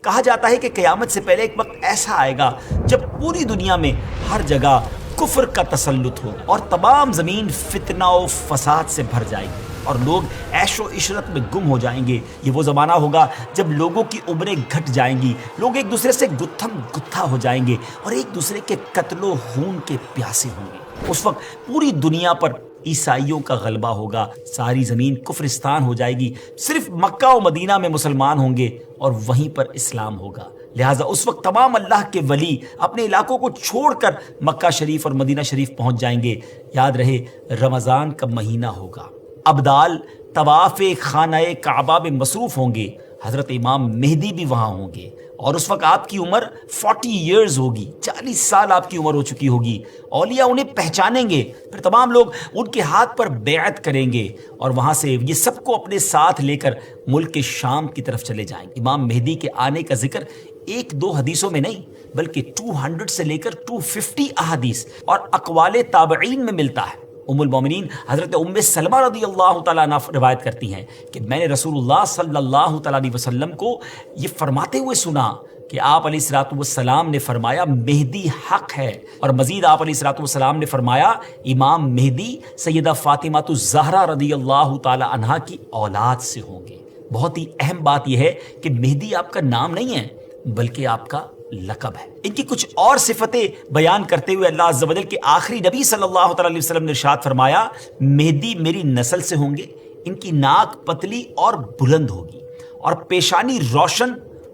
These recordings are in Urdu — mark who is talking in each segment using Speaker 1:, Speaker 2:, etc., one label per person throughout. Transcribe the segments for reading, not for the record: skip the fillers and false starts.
Speaker 1: کہا جاتا ہے کہ قیامت سے پہلے ایک وقت ایسا آئے گا جب پوری دنیا میں ہر جگہ کفر کا تسلط ہو اور تمام زمین فتنہ و فساد سے بھر جائے گی اور لوگ عیش و عشرت میں گم ہو جائیں گے۔ یہ وہ زمانہ ہوگا جب لوگوں کی عمریں گھٹ جائیں گی، لوگ ایک دوسرے سے گتھم گتھا ہو جائیں گے اور ایک دوسرے کے قتل و خون کے پیاسے ہوں گے۔ اس وقت پوری دنیا پر عیسائیوں کا غلبہ ہوگا، ساری زمین کفرستان ہو جائے گی، صرف مکہ و مدینہ میں مسلمان ہوں گے اور وہیں پر اسلام ہوگا۔ لہٰذا اس وقت تمام اللہ کے ولی اپنے علاقوں کو چھوڑ کر مکہ شریف اور مدینہ شریف پہنچ جائیں گے۔ یاد رہے رمضان کا مہینہ ہوگا، ابدال طواف خانہ کعبہ میں مصروف ہوں گے، حضرت امام مہدی بھی وہاں ہوں گے اور اس وقت آپ کی عمر 40 ایئرز ہوگی، 40 سال آپ کی عمر ہو چکی ہوگی۔ اولیاء انہیں پہچانیں گے، پھر تمام لوگ ان کے ہاتھ پر بیعت کریں گے اور وہاں سے یہ سب کو اپنے ساتھ لے کر ملک شام کی طرف چلے جائیں گے۔ امام مہدی کے آنے کا ذکر ایک دو حدیثوں میں نہیں بلکہ 200 سے لے کر 250 احادیث اور اقوال تابعین میں ملتا ہے۔ ام المومنین حضرت ام سلمہ رضی اللہ تعالیٰ عنہ روایت کرتی ہیں کہ میں نے رسول اللہ صلی اللہ تعالیٰ علیہ وسلم کو یہ فرماتے ہوئے سنا کہ آپ علیہ الصلوۃ والسلام نے فرمایا مہدی حق ہے، اور مزید آپ علیہ الصلوۃ والسلام نے فرمایا امام مہدی سیدہ فاطمہ الزہرا رضی اللہ تعالیٰ عنہا کی اولاد سے ہوں گے۔ بہت ہی اہم بات یہ ہے کہ مہدی آپ کا نام نہیں ہے بلکہ آپ کا لقب ہے۔ ان کی کچھ اور صفتیں بیان کرتے ہوئے اللہ عز و جل کے آخری نبی صلی اللہ تعالیٰ علیہ وسلم نے ارشاد فرمایا مہدی میری نسل سے ہوں گے، ان کی ناک پتلی اور بلند ہوگی اور پیشانی روشن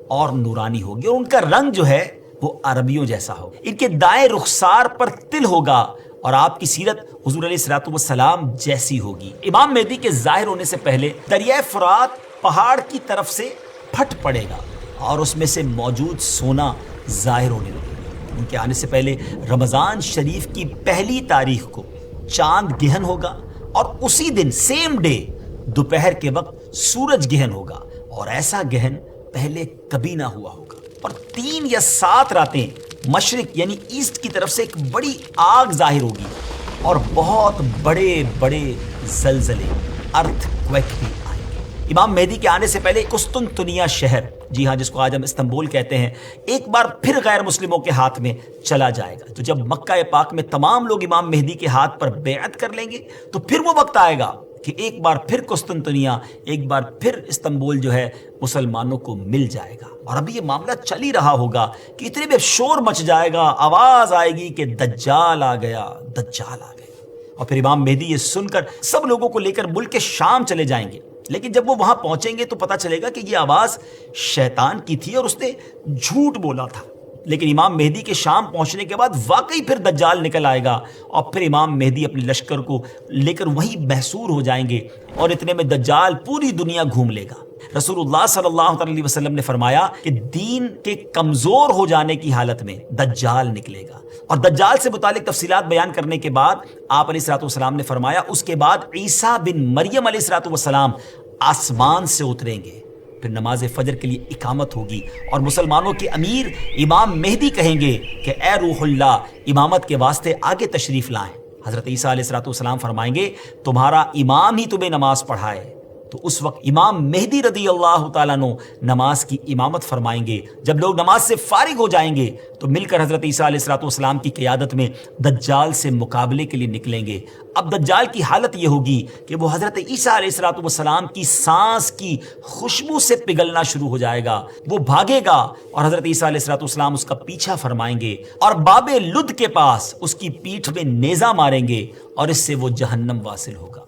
Speaker 1: اور نورانی ہوگی اور ان کا رنگ جو ہے وہ عربیوں جیسا ہوگا، ان کے دائیں رخسار پر تل ہوگا اور آپ کی سیرت حضور علیہ الصلوۃ والسلام جیسی ہوگی۔ امام مہدی کے ظاہر ہونے سے پہلے دریائے فرات پہاڑ کی طرف سے پھٹ پڑے گا اور اس میں سے موجود سونا ظاہر ہونے لگے گا۔ ان کے آنے سے پہلے رمضان شریف کی پہلی تاریخ کو چاند گہن ہوگا اور اسی دن سیم ڈے دوپہر کے وقت سورج گہن ہوگا، اور ایسا گہن پہلے کبھی نہ ہوا ہوگا۔ اور 3 یا 7 راتیں مشرق یعنی ایسٹ کی طرف سے ایک بڑی آگ ظاہر ہوگی اور بہت بڑے بڑے زلزلے ارتھ کویک بھی آئیں گے۔ امام مہدی کے آنے سے پہلے قسطنطنیہ شہر، جی ہاں جس کو آج ہم استنبول کہتے ہیں، ایک بار پھر غیر مسلموں کے ہاتھ میں چلا جائے گا۔ تو جب مکہ پاک میں تمام لوگ امام مہدی کے ہاتھ پر بیعت کر لیں گے تو پھر وہ وقت آئے گا کہ ایک بار پھر قسطنطنیہ، ایک بار پھر استنبول جو ہے مسلمانوں کو مل جائے گا۔ اور ابھی یہ معاملہ چل ہی رہا ہوگا کہ اتنے میں شور مچ جائے گا، آواز آئے گی کہ دجال آ گیا، دجال آ گیا، اور پھر امام مہدی یہ سن کر سب لوگوں کو لے کر ملک شام چلے جائیں گے۔ لیکن جب وہ وہاں پہنچیں گے تو پتہ چلے گا کہ یہ آواز شیطان کی تھی اور اس نے جھوٹ بولا تھا۔ لیکن امام مہدی کے شام پہنچنے کے بعد واقعی پھر دجال نکل آئے گا اور پھر امام مہدی اپنے لشکر کو لے کر وہیں محصور ہو جائیں گے اور اتنے میں دجال پوری دنیا گھوم لے گا۔ رسول اللہ صلی اللہ علیہ وسلم نے فرمایا کہ دین کے کمزور ہو جانے کی حالت میں دجال نکلے گا، اور دجال سے متعلق تفصیلات بیان کرنے کے بعد آپ علیہ الصلوۃ والسلام نے فرمایا اس کے بعد عیسیٰ بن مریم علیہ الصلوۃ والسلام آسمان سے اتریں گے، پھر نماز فجر کے لیے اقامت ہوگی اور مسلمانوں کے امیر امام مہدی کہیں گے کہ اے روح اللہ امامت کے واسطے آگے تشریف لائیں۔ حضرت عیسیٰ علیہ الصلوۃ والسلام فرمائیں گے تمہارا امام ہی تمہیں نماز پڑھائے، تو اس وقت امام مہدی رضی اللہ تعالیٰ عنہ نماز کی امامت فرمائیں گے۔ جب لوگ نماز سے فارغ ہو جائیں گے تو مل کر حضرت عیسیٰ علیہ الصلوۃ والسلام کی قیادت میں دجال سے مقابلے کے لیے نکلیں گے۔ اب دجال کی حالت یہ ہوگی کہ وہ حضرت عیسیٰ علیہ الصلوۃ والسلام کی سانس کی خوشبو سے پگھلنا شروع ہو جائے گا، وہ بھاگے گا اور حضرت عیسیٰ علیہ الصلوۃ والسلام اس کا پیچھا فرمائیں گے اور باب لد کے پاس اس کی پیٹھ میں نیزہ ماریں گے اور اس سے وہ جہنم واصل ہوگا۔